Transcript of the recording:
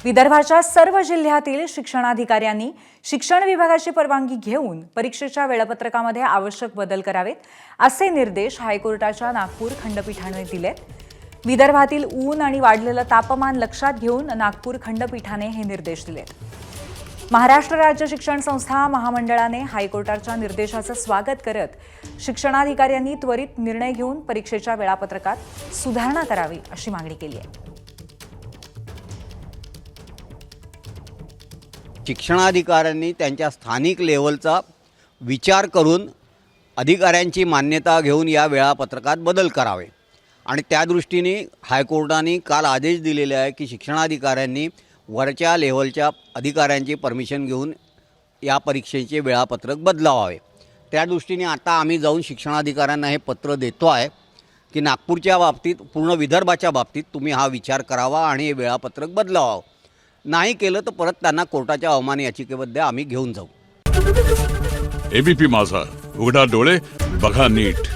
विदर्भाच्या सर्व जिल्ह्यातील शिक्षणाधिकाऱ्यांनी शिक्षण विभागाची परवानगी घेऊन परीक्षेच्या वेळापत्रकामध्ये आवश्यक बदल करावेत, असे निर्देश हायकोर्टाच्या नागपूर खंडपीठाने दिलेत. विदर्भातील ऊन आणि वाढलेलं तापमान लक्षात घेऊन नागपूर खंडपीठाने हे निर्देश दिलेत. महाराष्ट्र राज्य शिक्षण संस्था महामंडळाने हायकोर्टाच्या निर्देशाचं स्वागत करत शिक्षणाधिकाऱ्यांनी त्वरित निर्णय घेऊन परीक्षेच्या वेळापत्रकात सुधारणा करावी अशी मागणी केली आहे. शिक्षणाधिकाऱ्यांनी त्यांच्या स्थानिक लेव्हलचा विचार करून अधिकाऱ्यांची मान्यता घेऊन या वेळापत्रकात बदल करावे आणि त्या दृष्टीने हायकोर्टाने काल आदेश दिलेले आहे की शिक्षणाधिकाऱ्यांनी वरच्या लेव्हलच्या अधिकाऱ्यांची परमिशन घेऊन या परीक्षेचे वेळापत्रक बदलावे. त्या दृष्टीने आता आम्ही जाऊन शिक्षणाधिकाऱ्यांना हे पत्र देतो आहे की नागपूरच्या बाबतीत, पूर्ण विदर्भाच्या बाबतीत तुम्ही हा विचार करावा आणि हे वेळापत्रक बदलावं. नाही केलं तर परत त्यांना कोर्टाच्या अवमान याचिकेमध्ये आम्ही घेऊन जाऊ. एबीपी माझा, उघडा डोळे बघा नीट.